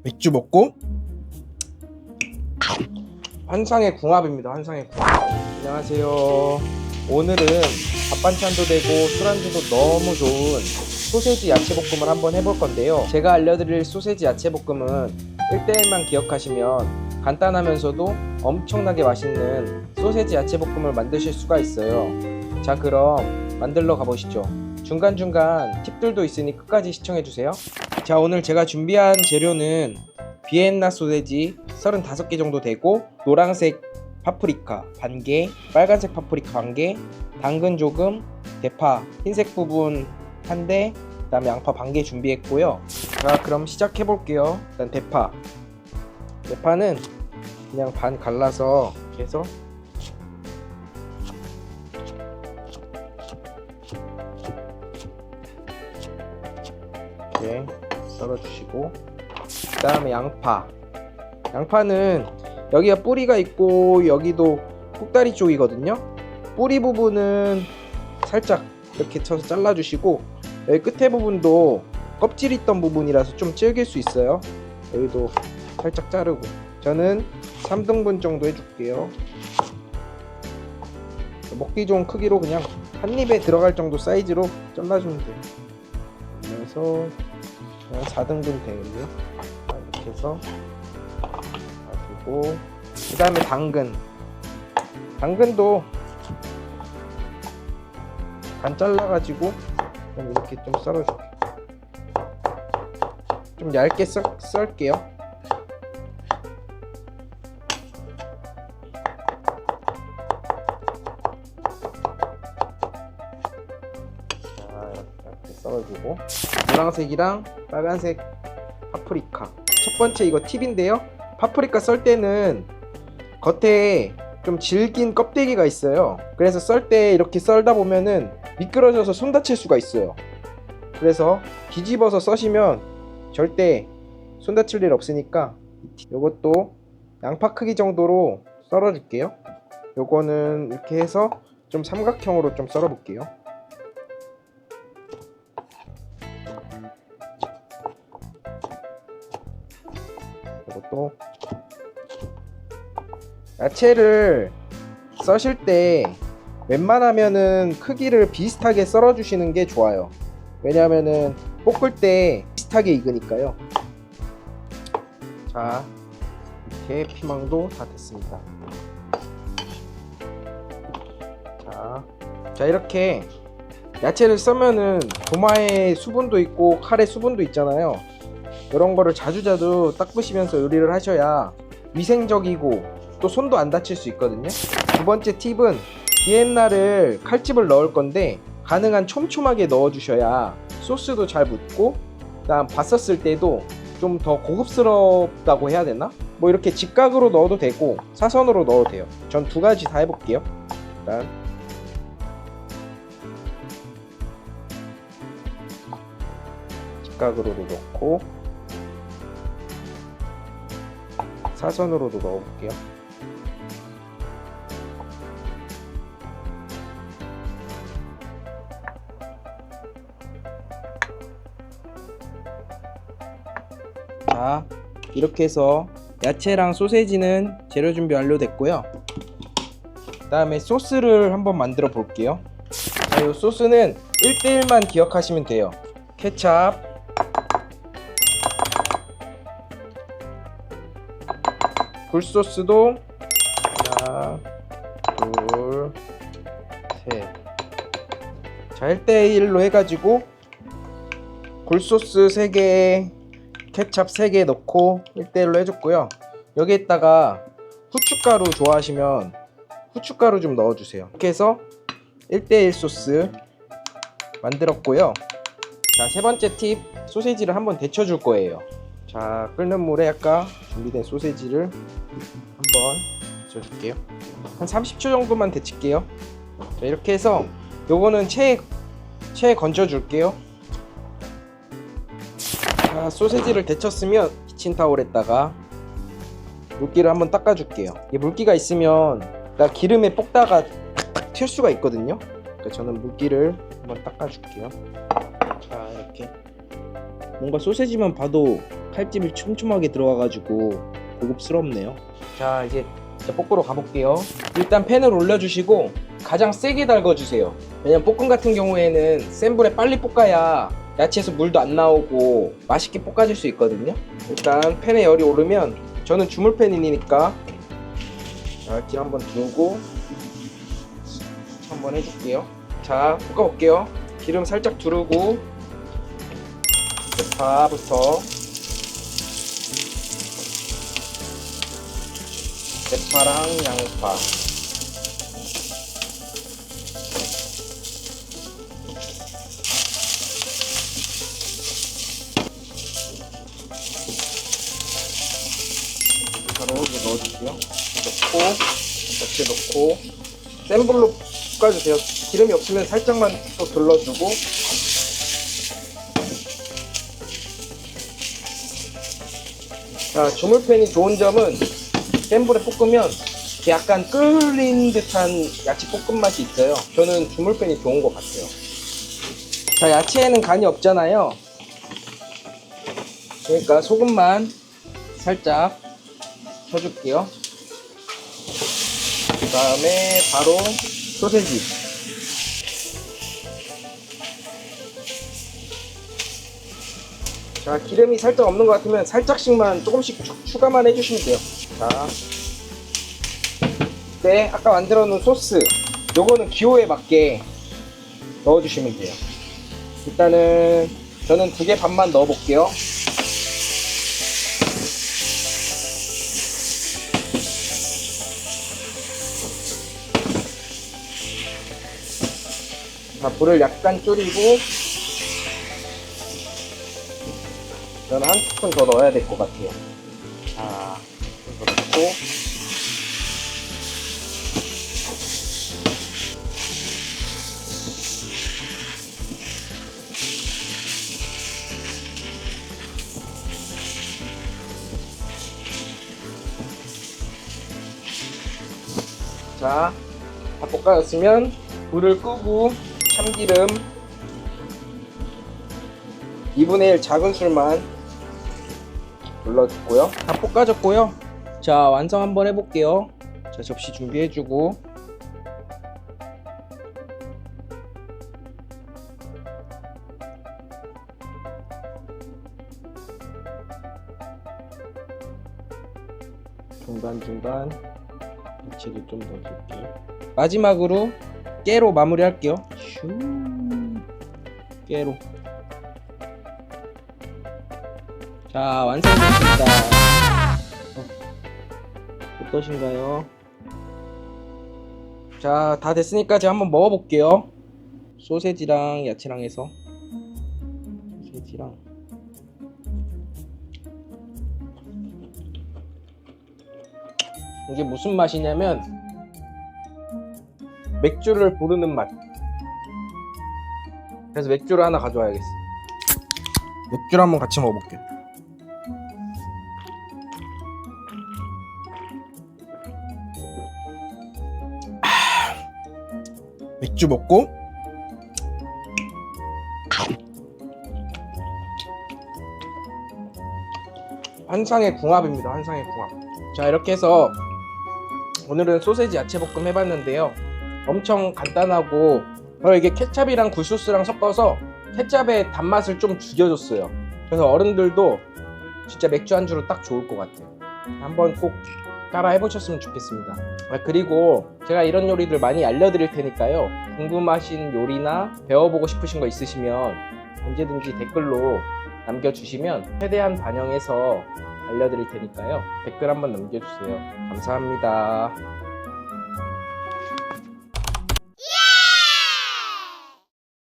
맥주 먹고 환상의 궁합입니다. 환상의 궁합. 안녕하세요. 오늘은 밥 반찬도 되고 술안주도 너무 좋은 소세지 야채볶음을 한번 해볼 건데요. 제가 알려드릴 소세지 야채볶음은 1대1만 기억하시면 간단하면서도 엄청나게 맛있는 소세지 야채볶음을 만드실 수가 있어요. 자, 그럼 만들러 가보시죠. 중간중간 팁들도 있으니 끝까지 시청해주세요. 자, 오늘 제가 준비한 재료는 비엔나 소세지 35개 정도 되고, 노란색 파프리카 반개, 빨간색 파프리카 반개, 당근 조금, 대파 흰색 부분 한대, 그 다음에 양파 반개 준비했고요. 자, 그럼 시작해 볼게요. 일단 대파는 그냥 반 갈라서 이렇게 해서 이렇게 썰어주시고, 그 다음에 양파는 여기가 뿌리가 있고 여기도 꼭다리 쪽이거든요. 뿌리 부분은 살짝 이렇게 쳐서 잘라주시고, 여기 끝에 부분도 껍질 있던 부분이라서 좀 질길 수 있어요. 여기도 살짝 자르고, 저는 3등분 정도 해줄게요. 먹기 좋은 크기로 그냥 한 입에 들어갈 정도 사이즈로 잘라주면 돼요. 그래서 그냥 4등분 되겠네요. 이렇게 해서 놔두고, 그 다음에 당근도 반 잘라가지고 그냥 이렇게 좀 썰어줄게요. 좀 얇게 썰게요. 자, 이렇게 썰어주고, 노란색이랑 빨간색 파프리카. 첫 번째 이거 팁인데요. 파프리카 썰 때는 겉에 좀 질긴 껍데기가 있어요. 그래서 썰 때 이렇게 썰다 보면은 미끄러져서 손 다칠 수가 있어요. 그래서 뒤집어서 써시면 절대 손 다칠 일 없으니까, 요것도 양파 크기 정도로 썰어 줄게요. 요거는 이렇게 해서 좀 삼각형으로 좀 썰어 볼게요. 이것도 야채를 써실 때 웬만하면은 크기를 비슷하게 썰어 주시는 게 좋아요. 왜냐면은 볶을 때 비슷하게 익으니까요. 자, 이렇게 피망도 다 됐습니다. 자, 이렇게 야채를 써면은 도마에 수분도 있고 칼에 수분도 있잖아요. 이런 거를 자주자주 닦으시면서 요리를 하셔야 위생적이고 또 손도 안 다칠 수 있거든요. 두 번째 팁은 비엔나를 칼집을 넣을 건데 가능한 촘촘하게 넣어 주셔야 소스도 잘 묻고, 그다음 봤었을 때도 좀 더 고급스럽다고 해야 되나? 뭐 이렇게 직각으로 넣어도 되고 사선으로 넣어도 돼요. 전 두 가지 다 해볼게요. 일단 직각으로도 넣고 사선으로도 넣어볼게요. 자, 이렇게 해서 야채랑 소세지는 재료 준비 완료됐고요. 그 다음에 소스를 한번 만들어 볼게요. 자, 이 소스는 1대1만 기억하시면 돼요. 케찹, 굴소스도 하나, 둘, 셋. 자, 1대1로 해가지고 굴소스 3개, 케찹 3개 넣고 1대1로 해줬고요. 여기에다가 후춧가루 좋아하시면 후춧가루 좀 넣어주세요. 이렇게 해서 1대1 소스 만들었고요. 자, 세 번째 팁, 소세지를 한번 데쳐줄 거예요. 자, 끓는 물에 아까 준비된 소세지를 한번 데쳐줄게요. 한 30초 정도만 데칠게요. 자, 이렇게 해서 요거는 체에 건져줄게요. 자, 소세지를 데쳤으면 키친타올에다가 물기를 한번 닦아줄게요. 이 물기가 있으면 기름에 볶다가 탁탁 튈 수가 있거든요. 그러니까 저는 물기를 한번 닦아줄게요. 자, 이렇게 뭔가 소세지만 봐도 칼집이 촘촘하게 들어가가지고 고급스럽네요. 자, 이제 볶으러 가볼게요. 일단 팬을 올려주시고 가장 세게 달궈주세요. 왜냐면 볶음 같은 경우에는 센 불에 빨리 볶아야 야채에서 물도 안 나오고 맛있게 볶아질 수 있거든요. 일단 팬에 열이 오르면, 저는 주물팬이니까 길 한번 두고 한번 해줄게요. 자, 볶아볼게요. 기름 살짝 두르고 대파부터, 대파랑 양파, 바로 넣어줄게요. 넣고 야채 넣고 센 불로 볶아주세요. 기름이 없으면 살짝만 또 둘러주고, 자, 주물팬이 좋은 점은 센 불에 볶으면 약간 끓인 듯한 야채 볶음 맛이 있어요. 저는 주물팬이 좋은 것 같아요. 자, 야채에는 간이 없잖아요. 그러니까 소금만 살짝 쳐줄게요. 그 다음에 바로 소세지. 자, 기름이 살짝 없는 것 같으면 살짝씩만 조금씩 추가만 해주시면 돼요. 자, 네, 아까 만들어 놓은 소스, 요거는 기호에 맞게 넣어주시면 돼요. 일단은 저는 2개 반만 넣어 볼게요. 자, 불을 약간 줄이고, 저는 1스푼 더 넣어야 될 것 같아요. 자, 이거 넣고, 자, 다 볶아졌으면 불을 끄고 참기름 2분의 1 작은 술만 눌러주고요. 다 볶아졌고요. 자, 완성 한번 해볼게요. 자, 접시 준비해주고, 중간중간 야채를 좀 넣어줄게요. 마지막으로 깨로 마무리할게요. 슈, 깨로. 자, 완성됐습니다. 어떠신가요? 자, 다 됐으니까 제가 한번 먹어볼게요. 소세지랑 야채랑 해서, 소세지랑, 이게 무슨 맛이냐면 맥주를 부르는 맛. 그래서 맥주를 하나 가져와야겠어. 맥주를 한번 같이 먹어볼게요. 맥주 먹고 환상의 궁합입니다. 환상의 궁합. 자, 이렇게 해서 오늘은 소세지 야채 볶음 해봤는데요. 엄청 간단하고, 이게 케찹이랑 굴소스랑 섞어서 케찹의 단맛을 좀 죽여줬어요. 그래서 어른들도 진짜 맥주 안주로 딱 좋을 것 같아요. 한번 꼭 따라 해보셨으면 좋겠습니다. 그리고 제가 이런 요리들 많이 알려드릴 테니까요. 궁금하신 요리나 배워보고 싶으신 거 있으시면 언제든지 댓글로 남겨주시면 최대한 반영해서 알려드릴 테니까요. 댓글 한번 남겨주세요. 감사합니다.